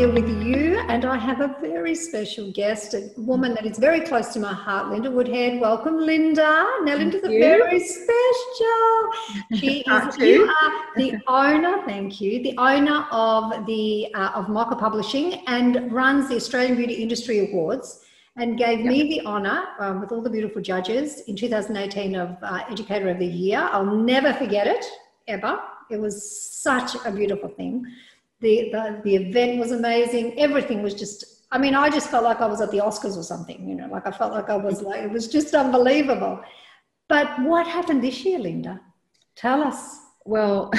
here with you, and I have a very special guest, a woman that is very close to my heart, Linda Woodhead. Welcome, Linda. Now, Linda's very special. She is. You are the owner. Thank you. The owner of of Mocha Publishing, and runs the Australian Beauty Industry Awards, and gave me the honour, with all the beautiful judges, in 2018 of Educator of the Year. I'll never forget it, ever. It was such a beautiful thing. The event was amazing. Everything was just, I mean, I just felt like I was at the Oscars or something, you know, like I felt like I was like, it was just unbelievable. But what happened this year, Linda? Tell us. Well,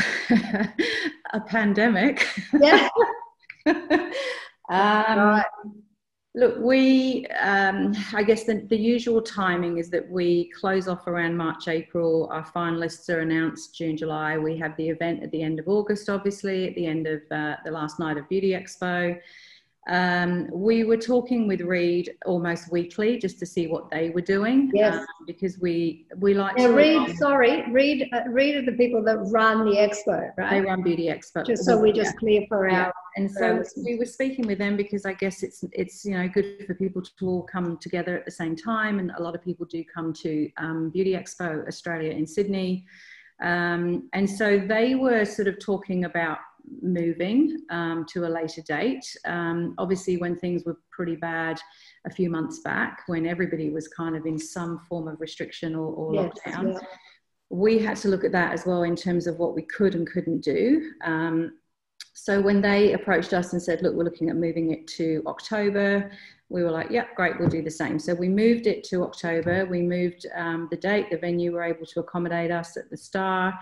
a pandemic. Yeah. Right. Look, I guess the usual timing is that we close off around March, April. Our finalists are announced June, July. We have the event at the end of August, obviously, at the end of the last night of Beauty Expo. We were talking with Reed almost weekly just to see what they were doing. Yes. Because we like now, to... Reed are the people that run the expo, right? They run Beauty Expo. Just so we just clear for our... And so we were speaking with them because I guess it's you know, good for people to all come together at the same time, and a lot of people do come to Beauty Expo Australia in Sydney, and so they were sort of talking about moving to a later date. Obviously, when things were pretty bad a few months back, when everybody was kind of in some form of restriction or lockdown, we had to look at that as well in terms of what we could and couldn't do. So when they approached us and said, look, we're looking at moving it to October, we were like, yep, great, we'll do the same. So we moved it to October. We moved the date. The venue were able to accommodate us at the Star.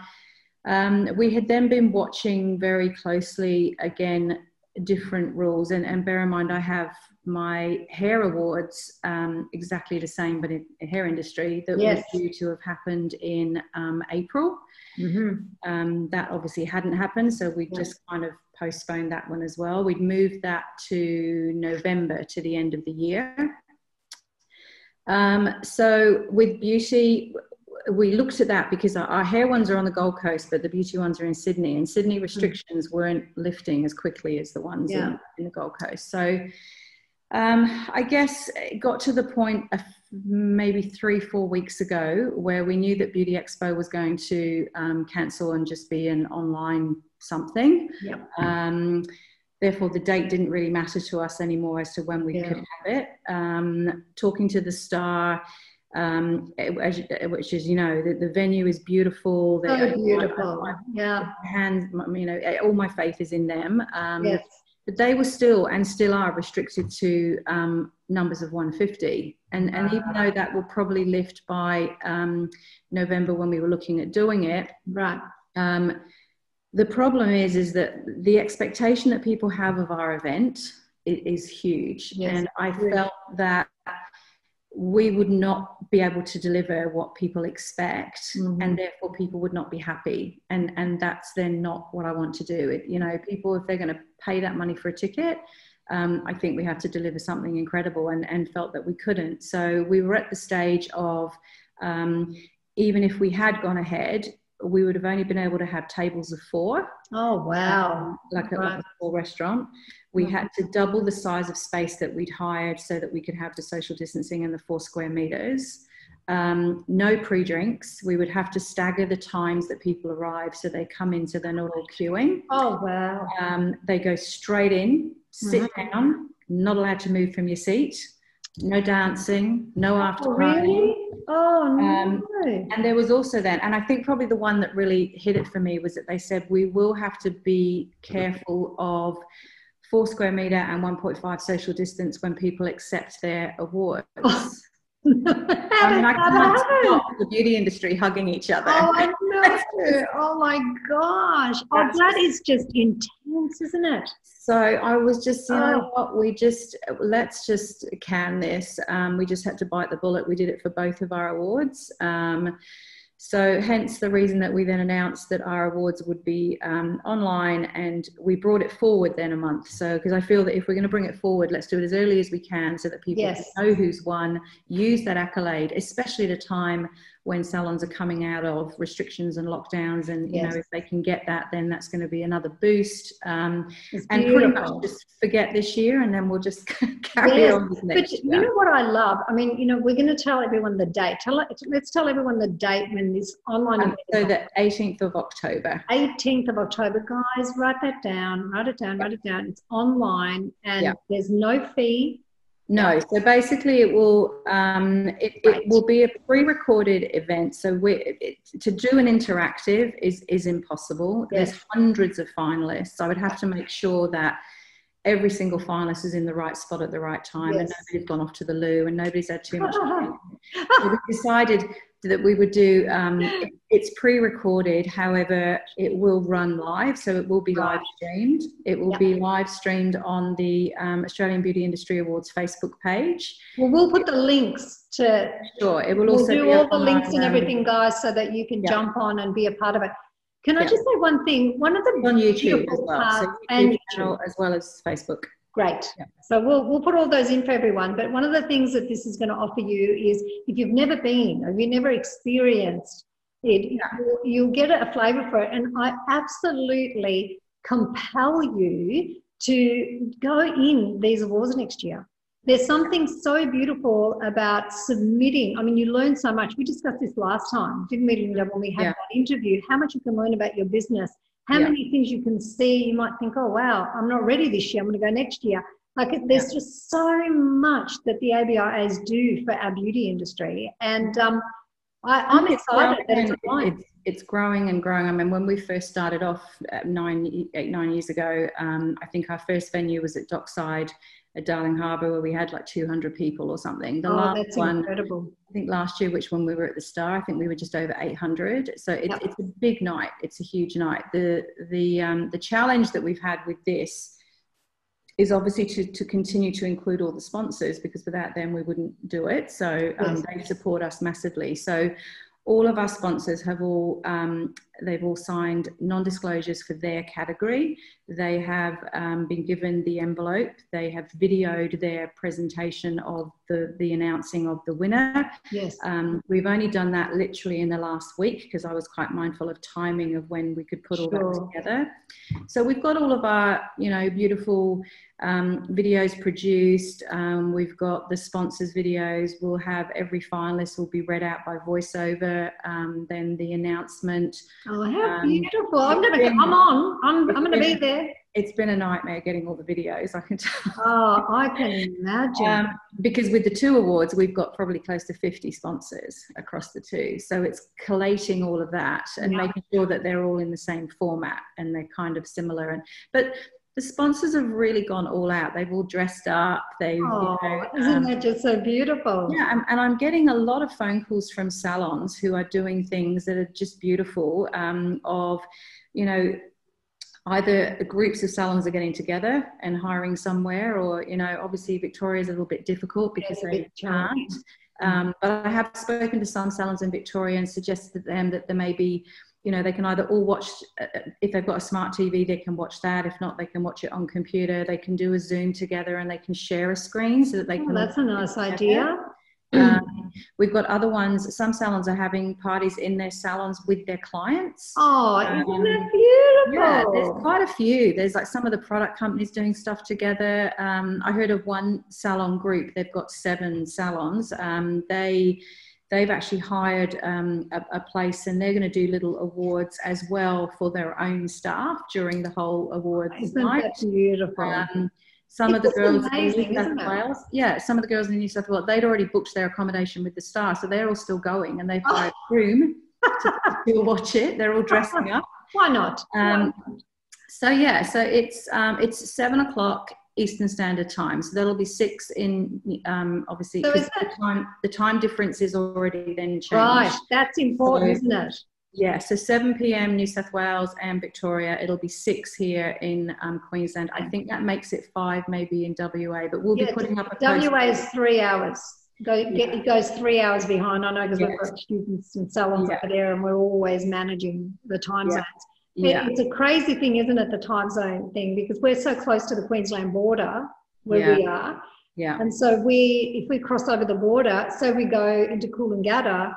We had then been watching very closely, again, different rules. And bear in mind, I have my hair awards exactly the same, but in the hair industry, that was due to have happened in April. Mm-hmm. That obviously hadn't happened, so we just kind of postponed that one as well. We'd moved that to November, to the end of the year. So with beauty, we looked at that because our hair ones are on the Gold Coast, but the beauty ones are in Sydney, and Sydney restrictions weren't lifting as quickly as the ones in the Gold Coast. So I guess it got to the point of maybe 3-4 weeks ago where we knew that Beauty Expo was going to cancel and just be an online something. Therefore, the date didn't really matter to us anymore as to when we could have it. Talking to the Star, which is, you know, the venue is beautiful. So beautiful. Hands, you know, all my faith is in them. But they were still are restricted to numbers of 150. And even though that will probably lift by November when we were looking at doing it, the problem is that the expectation that people have of our event is huge. And I felt that we would not be able to deliver what people expect, and therefore people would not be happy. And that's then not what I want to do. You know, people, if they're going to pay that money for a ticket, I think we have to deliver something incredible, and felt that we couldn't. So we were at the stage of, even if we had gone ahead, we would have only been able to have tables of 4. Oh, wow. Like a full restaurant. We had to double the size of space that we'd hired so that we could have the social distancing and the 4 square meters. No pre-drinks. We would have to stagger the times that people arrive so they come in so they're not all queuing. Oh, wow. They go straight in, sit down, not allowed to move from your seat. No dancing, no after party. Really? Oh, no. And there was also then, and I think probably the one that really hit it for me was that they said we will have to be careful of 4 square meter and 1.5 social distance when people accept their awards. I mean, I can't stop the beauty industry hugging each other. Oh, I know. Oh my gosh. Oh, that is just intense, isn't it? So I was just, you know what, let's just can this. We just had to bite the bullet. We did it for both of our awards. So hence the reason that we then announced that our awards would be online, and we brought it forward then a month. So because I feel that if we're going to bring it forward, let's do it as early as we can so that people know who's won, use that accolade, especially at a time when salons are coming out of restrictions and lockdowns, and you know, if they can get that, then that's going to be another boost. And pretty much just forget this year, and then we'll just carry on with next year. You know what I love? I mean, you know, we're going to tell everyone the date. Let's tell everyone the date when this online event is. So the 18th of October. 18th of October, guys. Write that down. Write it down. Write it down. It's online, and there's no fee. No, so basically it will it will be a pre-recorded event. So to do an interactive is impossible. There's hundreds of finalists. I would have to make sure that every single finalist is in the right spot at the right time, and nobody's gone off to the loo, and nobody's had too much time. So we decided that we would do it's pre-recorded, however it will run live, so it will be live streamed. It will be live streamed on the Australian Beauty Industry Awards Facebook page. Well, we'll put the links to it will also do all the links and everything, guys, so that you can jump on and be a part of it. Can I just say one thing? One of the on YouTube as well, so YouTube channel as well as Facebook. Great. So we'll put all those in for everyone. But one of the things that this is going to offer you is, if you've never been or you've never experienced it, you'll get a flavour for it. And I absolutely compel you to go in these awards next year. There's something so beautiful about submitting. I mean, you learn so much. We discussed this last time, didn't we, Linda, when we had that interview, how much you can learn about your business, how many things you can see. You might think, oh, wow, I'm not ready this year, I'm going to go next year. Like, there's just so much that the ABIAs do for our beauty industry. And I'm excited that it's online. It's growing and growing. I mean, when we first started off 9 years ago, I think our first venue was at Dockside at Darling Harbour, where we had like 200 people or something. The last that's one, incredible. I think last year, which one we were at the Star, I think we were just over 800. So it's a big night. It's a huge night. The challenge that we've had with this is obviously to continue to include all the sponsors, because without them we wouldn't do it. So they support us massively. So all of our sponsors have they've all signed non-disclosures for their category. They have been given the envelope. They have videoed their presentation of the announcing of the winner. Yes. We've only done that literally in the last week, because I was quite mindful of timing of when we could put all that together. So we've got all of our, you know, beautiful videos produced. We've got the sponsors videos. We'll have every finalist will be read out by voiceover. Then the announcement. Oh, how beautiful. I'm going to come on. I'm going to be there. It's been a nightmare getting all the videos, I can tell. Oh, I can imagine. Because with the two awards, we've got probably close to 50 sponsors across the two. So it's collating all of that and making sure that they're all in the same format and they're kind of similar. But the sponsors have really gone all out. They've all dressed up. Isn't that just so beautiful? Yeah, and I'm getting a lot of phone calls from salons who are doing things that are just beautiful, of, you know, either groups of salons are getting together and hiring somewhere, or, you know, obviously Victoria's a little bit difficult because they can't. But I have spoken to some salons in Victoria and suggested to them that there may be, you know, they can either all watch, if they've got a smart TV, they can watch that. If not, they can watch it on computer. They can do a Zoom together and they can share a screen so that they can. That's a nice idea. We've got other ones. Some salons are having parties in their salons with their clients. Oh, isn't that beautiful? Yeah, there's quite a few. There's like some of the product companies doing stuff together. I heard of one salon group. They've got 7 salons. They've actually hired a place, and they're going to do little awards as well for their own staff during the whole awards night. Isn't that beautiful? Some of the girls in New South Wales, some of the girls in New South Wales, they'd already booked their accommodation with the Star, so they're all still going, and they've hired a room to watch it. They're all dressing up. Why not? So yeah, so it's 7 o'clock Eastern Standard Time, so that'll be 6 in obviously, because the time difference is already then changed. Right, that's important, isn't it? Yeah, so 7 p.m. New South Wales and Victoria. It'll be 6 here in Queensland. I think that makes it 5 maybe in WA, but we'll be putting up a post. WA is 3 hours. It goes 3 hours behind. I know because we've got students and salons over there, and we're always managing the time zones. It's a crazy thing, isn't it, the time zone thing, because we're so close to the Queensland border where we are. Yeah. And so if we cross over the border, so we go into Coolangatta,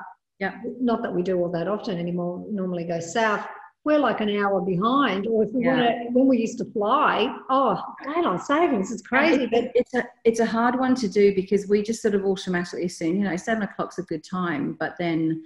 not that we do all that often anymore, normally go south, we're like an hour behind. Or if we want to, when we used to fly, daylight savings, it's crazy. But it's a hard one to do, because we just sort of automatically assume, you know, 7 o'clock's a good time, but then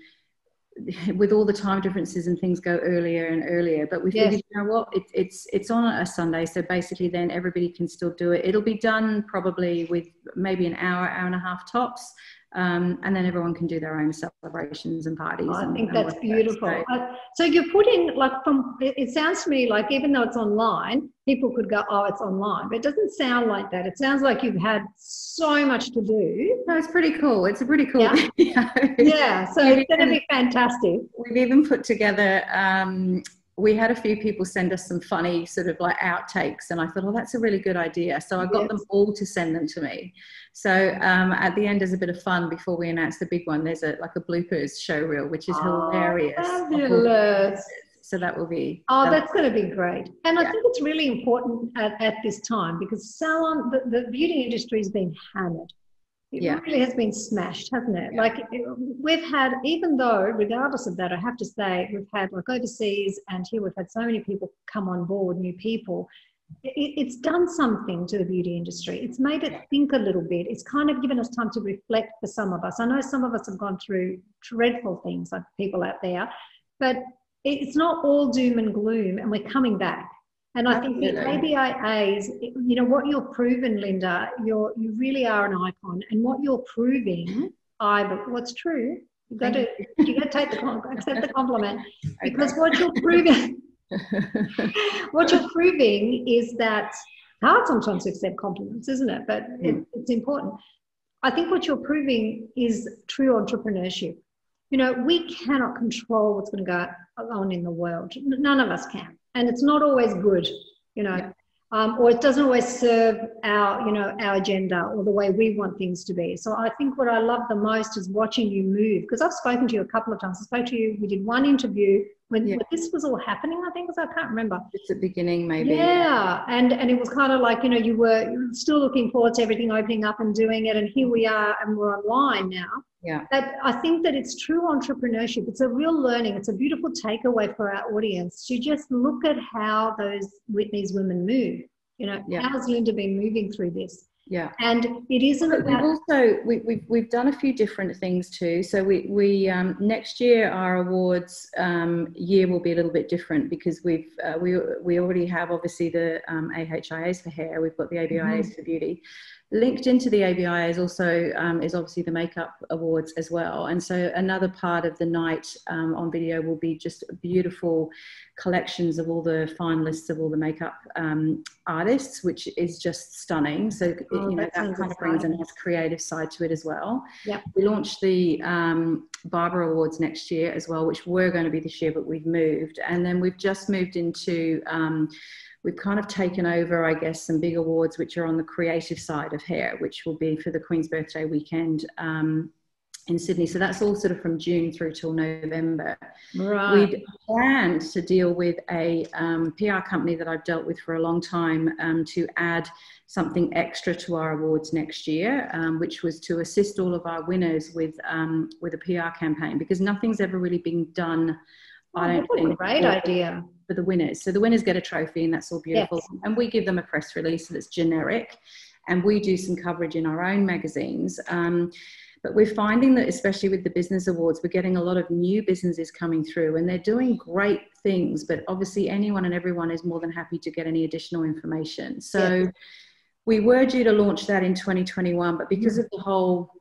with all the time differences and things go earlier and earlier. But we figured, you know what, it's on a Sunday, so basically then everybody can still do it. It'll be done probably with maybe an hour and a half tops. And then everyone can do their own celebrations and parties. I think that's beautiful. So you're putting, like, it sounds to me like, even though it's online, people could go, oh, it's online, but it doesn't sound like that. It sounds like you've had so much to do. No, it's pretty cool. It's a pretty cool video. Yeah, so it's going to be fantastic. We've even put together, we had a few people send us some funny sort of like outtakes, and I thought, oh, that's a really good idea. So I got them all to send them to me. So at the end, there's a bit of fun before we announce the big one. There's like a bloopers show reel, which is hilarious. Fabulous. So that will be. Oh, that's going to be great. And I think it's really important at this time, because the beauty industry has been hammered. It really has been smashed, hasn't it? Like, we've had, even though, regardless of that, I have to say, we've had, like, overseas and here, we've had so many people come on board, new people. It's done something to the beauty industry. It's made it think a little bit. It's kind of given us time to reflect for some of us. I know some of us have gone through dreadful things, like people out there, but it's not all doom and gloom, and we're coming back. And I think the ABIAs, you know, what you're proving, Linda, you really are an icon. And what you're proving, what's true, you got to accept the compliment, because what you're proving, is that hard sometimes to accept compliments, isn't it? But it's important. I think what you're proving is true entrepreneurship. You know, we cannot control what's going to go on in the world. None of us can. And it's not always good, you know, or it doesn't always serve our agenda or the way we want things to be. So I think what I love the most is watching you move, because I've spoken to you a couple of times. I spoke to you, we did one interview when this was all happening, I think, because I can't remember. It's the beginning, maybe. Yeah, and it was kind of like, you know, you were still looking forward to everything opening up and doing it, and here we are, and we're online now. Yeah. That I think that it's true entrepreneurship. It's a real learning. It's a beautiful takeaway for our audience to just look at how these women move. You know, how's Linda been moving through this? Yeah. And it isn't about... We've done a few different things too. So we next year our awards year will be a little bit different, because we already have obviously the AHIAs for hair. We've got the ABIAs for beauty. Linked into the ABIA is also is obviously the makeup awards as well. And so another part of the night on video will be just beautiful collections of all the finalists of all the makeup artists, which is just stunning. So you know, that kind of brings a nice creative side to it as well. Yeah. We launched the Barbara Awards next year as well, which were going to be this year, but we've moved. And then we've just moved into we've kind of taken over, I guess, some big awards which are on the creative side of hair, which will be for the Queen's Birthday weekend in Sydney. So that's all sort of from June through till November. Right. We'd planned to deal with a PR company that I've dealt with for a long time to add something extra to our awards next year, which was to assist all of our winners with a PR campaign, because nothing's ever really been done. I don't think. Great idea. For the winners. So the winners get a trophy, and that's all beautiful. Yes. And we give them a press release that's generic, and we do some coverage in our own magazines. But we're finding that, especially with the business awards, we're getting a lot of new businesses coming through, and they're doing great things, but obviously anyone and everyone is more than happy to get any additional information. So we were due to launch that in 2021, but because of the whole,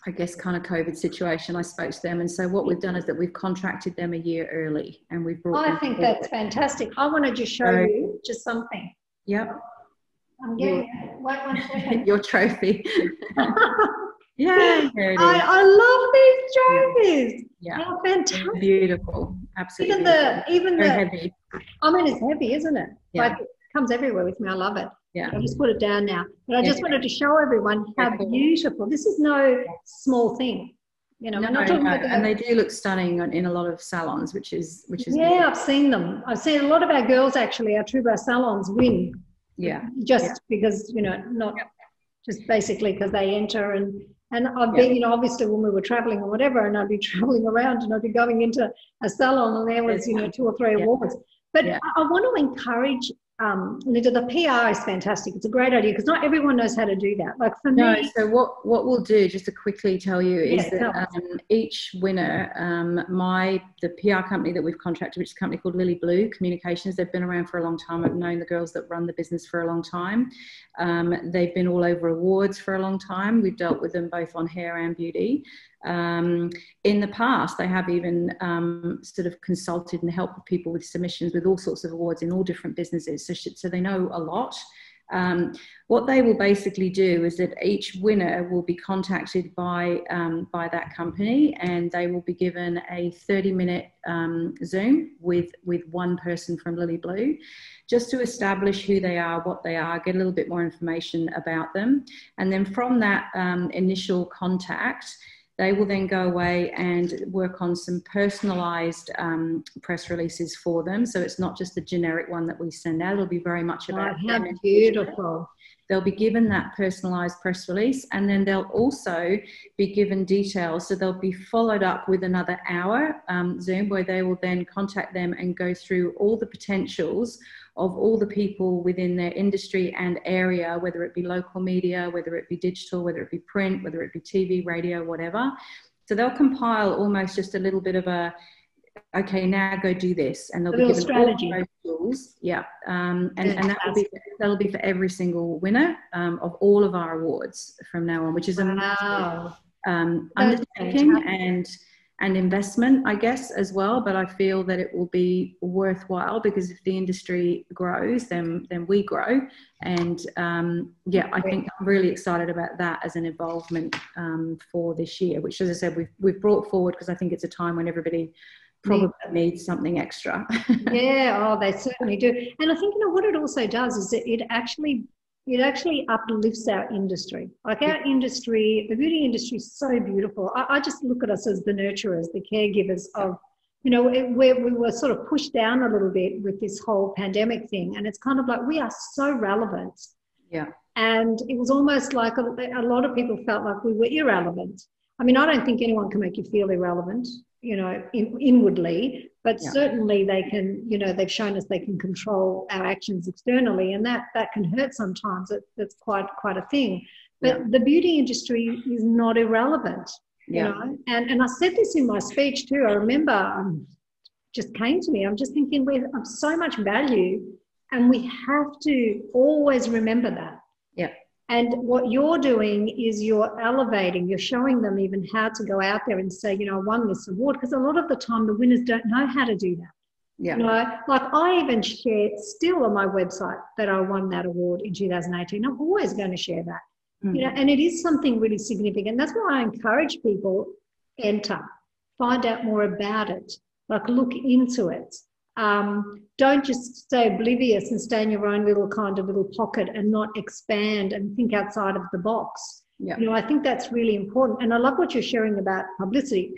I guess, kind of COVID situation, I spoke to them. And so what we've done is that we've contracted them a year early, and we've brought them. I think that's fantastic. I want to just show you just something. Yep. I'm getting it. Wait 1 second. Your trophy. Yeah, here it is. I love these trophies. Yeah. How fantastic. They're beautiful. Absolutely. Even the heavy. I mean, it's heavy, isn't it? Yeah. Like, it comes everywhere with me. I love it. Yeah. I'll just put it down now. But I just wanted to show everyone how beautiful. This is no small thing. You know, we're not talking about and they do look stunning in a lot of salons, which is yeah, I've seen them. I've seen a lot of our girls actually, our TRUEBROW salons win. Yeah. Just because, you know, not just basically because they enter and I've been, you know, obviously when we were traveling or whatever, and I'd be traveling around and I'd be going into a salon and there was, you know, 2 or 3 awards. But I want to encourage, Linda, the PR is fantastic. It's a great idea because not everyone knows how to do that. Like for me. So what we'll do, just to quickly tell you, is that each winner, the PR company that we've contracted, which is a company called Lily Blue Communications, they've been around for a long time. I've known the girls that run the business for a long time. They've been all over awards for a long time. We've dealt with them both on hair and beauty. In the past, they have even sort of consulted and helped people with submissions with all sorts of awards in all different businesses. So they know a lot. What they will basically do is that each winner will be contacted by that company, and they will be given a 30-minute Zoom with one person from Lily Blue, just to establish who they are, what they are, get a little bit more information about them. And then from that initial contact, they will then go away and work on some personalised press releases for them. So it's not just the generic one that we send out. It'll be very much about how beautiful. They'll be given that personalised press release, and then they'll also be given details. So they'll be followed up with another hour Zoom, where they will then contact them and go through all the potentials of all the people within their industry and area, whether it be local media, whether it be digital, whether it be print, whether it be TV, radio, whatever. So they'll compile almost just a little bit of a, okay, now go do this, and they'll be given strategy. All those tools. Yeah, and that'll be for every single winner of all of our awards from now on, which is a undertaking and investment, I guess, as well. But I feel that it will be worthwhile, because if the industry grows, then we grow. And I think I'm really excited about that as an involvement for this year, which, as I said, we've brought forward because I think it's a time when everybody probably needs something extra. They certainly do. And I think, you know, what it also does is that it actually uplifts our industry. Like our industry, the beauty industry is so beautiful. I just look at us as the nurturers, the caregivers of, you know, where we were sort of pushed down a little bit with this whole pandemic thing. And it's kind of like we are so relevant. Yeah. And it was almost like a lot of people felt like we were irrelevant. I mean, I don't think anyone can make you feel irrelevant, you know, inwardly, but certainly they can, you know, they've shown us they can control our actions externally, and that can hurt sometimes. That's quite a thing. But the beauty industry is not irrelevant, you know. And I said this in my speech too. I remember just came to me. I'm just thinking we have so much value, and we have to always remember that. Yeah. And what you're doing is you're elevating, you're showing them even how to go out there and say, you know, I won this award, because a lot of the time the winners don't know how to do that. Yeah. You know, like I even share still on my website that I won that award in 2018. I'm always going to share that. Mm-hmm. You know, and it is something really significant. That's why I encourage people, enter, find out more about it, like look into it. Don't just stay oblivious and stay in your own little pocket and not expand and think outside of the box. Yeah. You know, I think that's really important. And I love what you're sharing about publicity.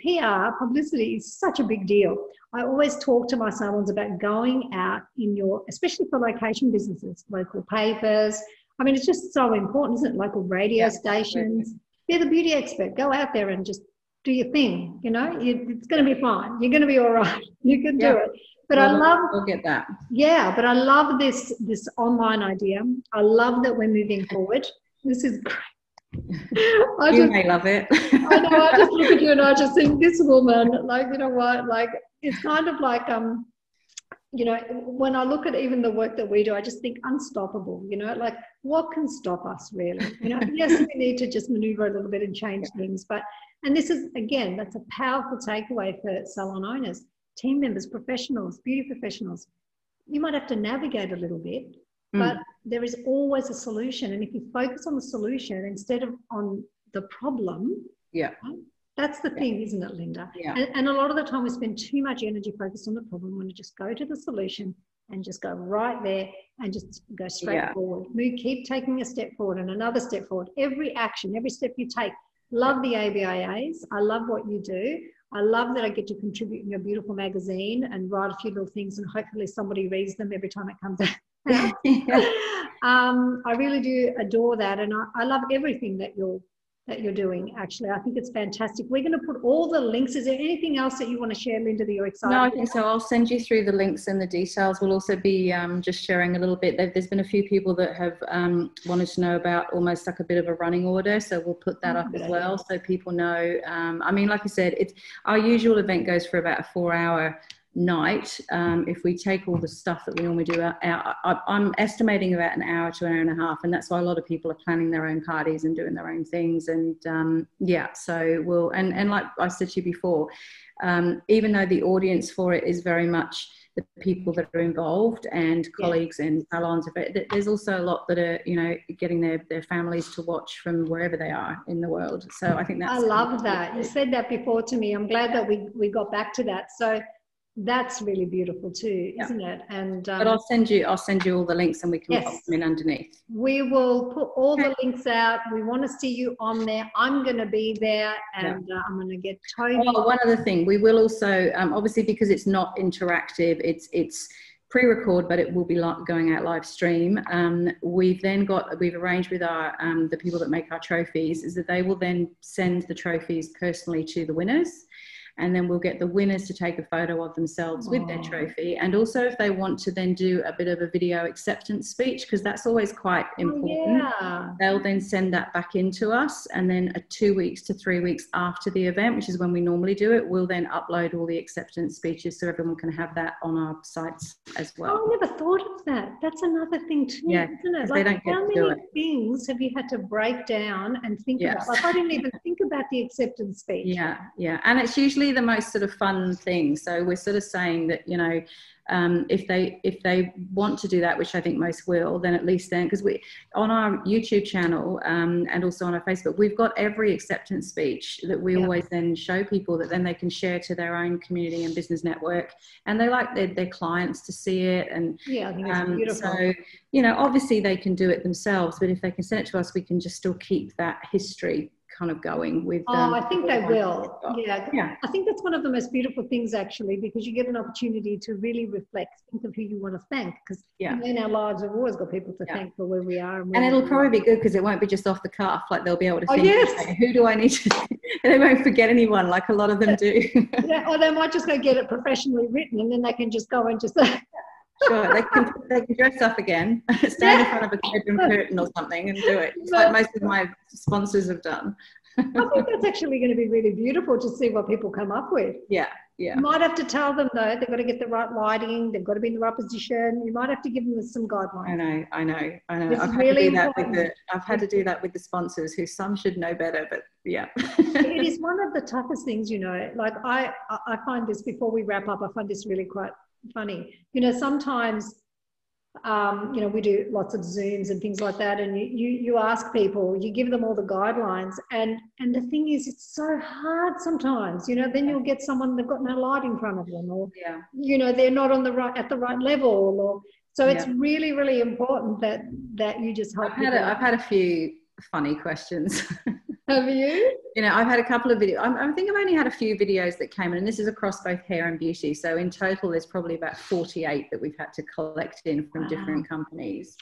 Publicity is such a big deal. I always talk to my salons about going out in especially for location businesses, local papers. I mean, it's just so important, isn't it? Local radio stations. Be the beauty expert. Go out there and just do your thing. You know, it's going to be fine. You're going to be all right. You can do it. But we'll get that. Yeah, but I love this online idea. I love that we're moving forward. This is great. You may love it. I know, I just look at you and I just think, this woman, like, you know what, like, it's kind of like, you know, when I look at even the work that we do, I just think unstoppable, you know, like what can stop us really? You know, yes, we need to just maneuver a little bit and change things. And this is, again, that's a powerful takeaway for salon owners. Team members, professionals, beauty professionals, you might have to navigate a little bit, but there is always a solution. And if you focus on the solution instead of on the problem, right, that's the thing, isn't it, Linda? Yeah. And a lot of the time we spend too much energy focused on the problem. We want to just go to the solution and just go right there and just go straight forward. Keep taking a step forward and another step forward. Every action, every step you take. Love the ABIAs. I love what you do. I love that I get to contribute in your beautiful magazine and write a few little things, and hopefully somebody reads them every time it comes out. I really do adore that, and I love everything that you're doing. Actually, I think it's fantastic. We're going to put all the links. Is there anything else that you want to share, Linda, that you're excited about? No, I think so. I'll send you through the links and the details. We'll also be just sharing a little bit. There's been a few people that have wanted to know about almost like a bit of a running order, so we'll put that up as well, so people know. I mean, like I said, our usual event goes for about a 4-hour night. If we take all the stuff that we normally do out, I'm estimating about an hour to an hour and a half, and that's why a lot of people are planning their own parties and doing their own things. And so we'll, and like I said to you before, even though the audience for it is very much the people that are involved and colleagues and salons, there's also a lot that are, you know, getting their families to watch from wherever they are in the world. So I think that's, I love that. You said that before to me. I'm glad that we got back to that. So that's really beautiful too, isn't it? And but I'll send you all the links, and we can pop them in underneath. We will put all the links out. We want to see you on there. I'm going to be there, and I'm going to get Tony. Oh, one other thing, we will also obviously, because it's not interactive, it's pre-record, but it will be going out live stream. We've arranged with our the people that make our trophies, is that they will then send the trophies personally to the winners. And then we'll get the winners to take a photo of themselves with their trophy. And also if they want to then do a bit of a video acceptance speech, because that's always quite important, they'll then send that back into us. And then 2 weeks to 3 weeks after the event, which is when we normally do it, we'll then upload all the acceptance speeches so everyone can have that on our sites as well. Oh, I never thought of that. That's another thing too, isn't it? Like, how many things have you had to break down and think about? Like, I didn't even think about the acceptance speech. And it's usually the most sort of fun thing. So we're sort of saying that, you know, if they want to do that, which I think most will, then at least then, because we on our YouTube channel and also on our Facebook, we've got every acceptance speech that we always then show people, that then they can share to their own community and business network, and they like their clients to see it. And I think it's beautiful. So, you know, obviously they can do it themselves, but if they can send it to us, we can just still keep that history kind of going with I think they will. I think that's one of the most beautiful things, actually, because you get an opportunity to really reflect, think of who you want to thank, because in our lives we've always got people to thank for where we are, and it'll probably be good because it won't be just off the cuff. Like, they'll be able to think, who do I need to and they won't forget anyone, like a lot of them do. Or they might just go get it professionally written, and then they can just go and just Sure, they can dress up again, stand in front of a bedroom curtain or something and do it, just like most of my sponsors have done. I think that's actually going to be really beautiful to see what people come up with. You might have to tell them, though, they've got to get the right lighting, they've got to be in the right position. You might have to give them some guidelines. I know. I've had to do that with the sponsors, who some should know better, but It is one of the toughest things, you know. Like, I find this, before we wrap up, I find this really quite funny. You know, sometimes you know, we do lots of Zooms and things like that, and you ask people, you give them all the guidelines, and the thing is, it's so hard sometimes, you know. Then you'll get someone, they've got no light in front of them, or you know, they're not at the right level, or so it's really, really important that you just help. I've had a few funny questions. Have you? You know, I've had a couple of videos. I think I've only had a few videos that came in, and this is across both hair and beauty. So in total, there's probably about 48 that we've had to collect in from different companies.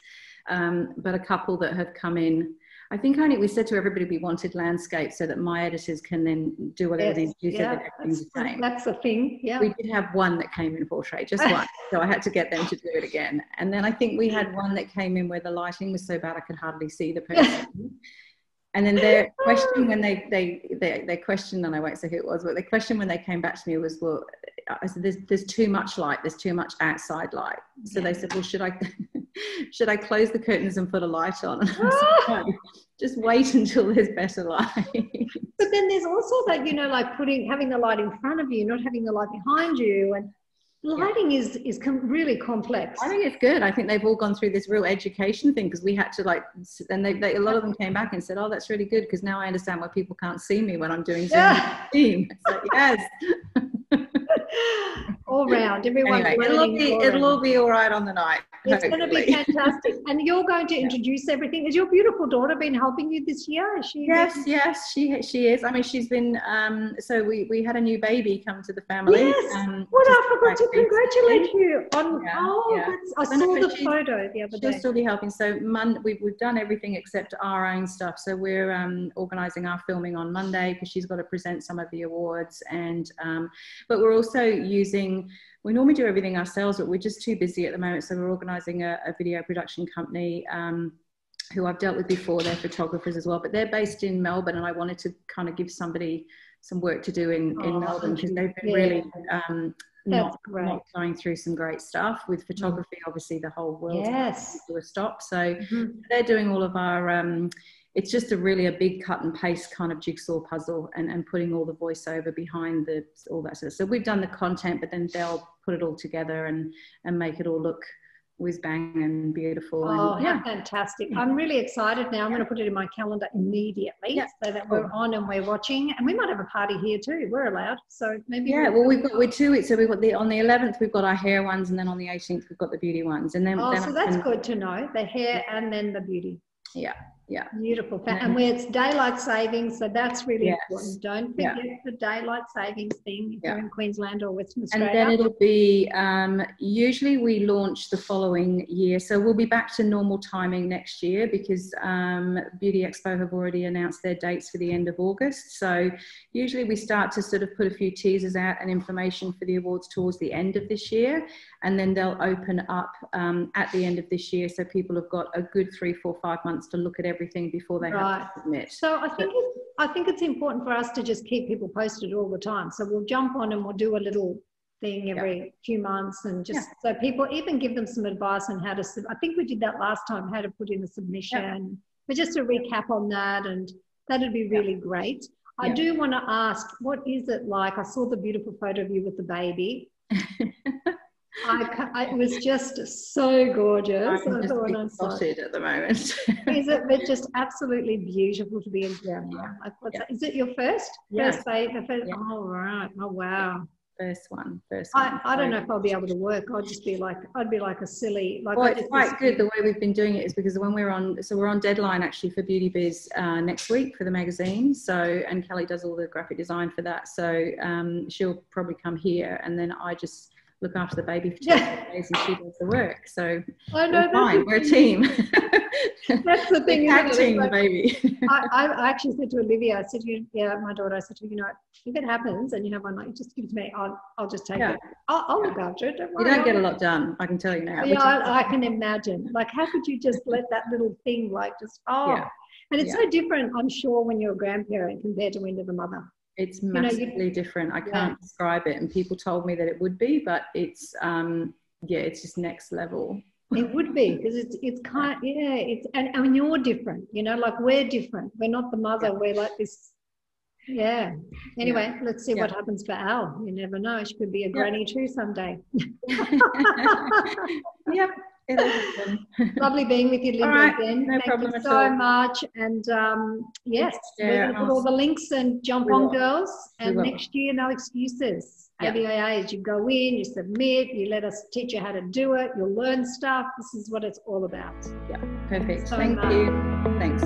But a couple that have come in, I think we said to everybody we wanted landscape, so that my editors can then do whatever they do, so that everything's the same. That's the thing, We did have one that came in portrait, just one. So I had to get them to do it again. And then I think we had one that came in where the lighting was so bad I could hardly see the person. And then their question when they questioned, and I won't say who it was, but the question when they came back to me was, well, I said, there's too much light, there's too much outside light. So they said, well, should I close the curtains and put a light on? And I said, no, just wait until there's better light. But then there's also that, you know, like having the light in front of you, not having the light behind you, and lighting is really complex. I think it's good. I think they've all gone through this real education thing, because we had to and a lot of them came back and said, oh, that's really good, because now I understand why people can't see me when I'm doing Zoom. So, yes. all round. Everyone's anyway, learning. It'll all be all right on the night. It's going to be fantastic. And you're going to introduce everything. Has your beautiful daughter been helping you this year? Is she? Yes, she is. I mean, she's been, so we had a new baby come to the family. Yes. What, I forgot to congratulate you on, I saw the photo the other day. She'll still be helping. So we've done everything except our own stuff. So we're organising our filming on Monday because she's got to present some of the awards. And but we're also using, we normally do everything ourselves, but we're just too busy at the moment. So we're organising a video production company who I've dealt with before. They're photographers as well, but they're based in Melbourne, and I wanted to kind of give somebody some work to do in Melbourne, because they've been really not going through some great stuff with photography. Obviously, the whole world to a stop. So they're doing all of our it's just a big cut and paste kind of jigsaw puzzle, and putting all the voiceover behind all that sort of stuff. So we've done the content, but then they'll put it all together and make it all look whiz bang and beautiful. Oh, how fantastic. I'm really excited now. I'm going to put it in my calendar immediately so that we're on and we're watching. And we might have a party here too. We're allowed. So maybe. Yeah, well, we're 2 weeks. So we've got on the 11th, we've got our hair ones, and then on the 18th, we've got the beauty ones. And then, so that's good to know. The hair and then the beauty. Yeah. Beautiful. And where it's daylight savings, so that's really important. Don't forget the daylight savings thing if you're in Queensland or Western Australia. And then it'll be, usually we launch the following year. So we'll be back to normal timing next year, because Beauty Expo have already announced their dates for the end of August. So usually we start to sort of put a few teasers out and information for the awards towards the end of this year. And then they'll open up at the end of this year. So people have got a good 3, 4, 5 months to look at everything before they have to submit. So I think it's important for us to just keep people posted all the time. So we'll jump on and we'll do a little thing every few months, and just so people, even give them some advice on how to, I think we did that last time, how to put in a submission, but just to recap on that, and that'd be really great. I do want to ask, what is it like? I saw the beautiful photo of you with the baby. It was just so gorgeous. I'm just excited at the moment. Is it just absolutely beautiful to be in camera? Is it your first? First baby? Oh, right. Oh, wow. First one. I don't know if I'll be able to work. I'd be like a silly. Well, it's quite good. The way we've been doing it is because when we're on deadline actually for Beauty Biz next week for the magazine. So, and Kelly does all the graphic design for that. So she'll probably come here, and then I just look after the baby for 2 days, and she does the work. So we're fine. We're a team. That's the thing. Tag team the baby. I actually said to Olivia, I said to you, my daughter, I said to you, if it happens and you have one, like, just give it to me. I'll just take it. I'll look after it. Don't worry. You don't get a lot done, I can tell you now. Yeah, I can imagine. Like, how could you just let that little thing, like, just and it's so different, I'm sure, when you're a grandparent compared to when you're the mother. It's massively different. I can't describe it, and people told me that it would be, but it's it's just next level. It would be, because it's kind it's, and I mean, you're different, like we're different. We're not the mother. We're like this. Anyway, let's see what happens for Elle. You never know. She could be a granny too someday. Lovely being with you, Linda. Again. No Thank you so much. And yes, we're going to put all the links and jump on, girls. And next year, no excuses. ABIA is you go in, you submit, you let us teach you how to do it, you'll learn stuff. This is what it's all about. Yeah, perfect. Thank you. Thanks.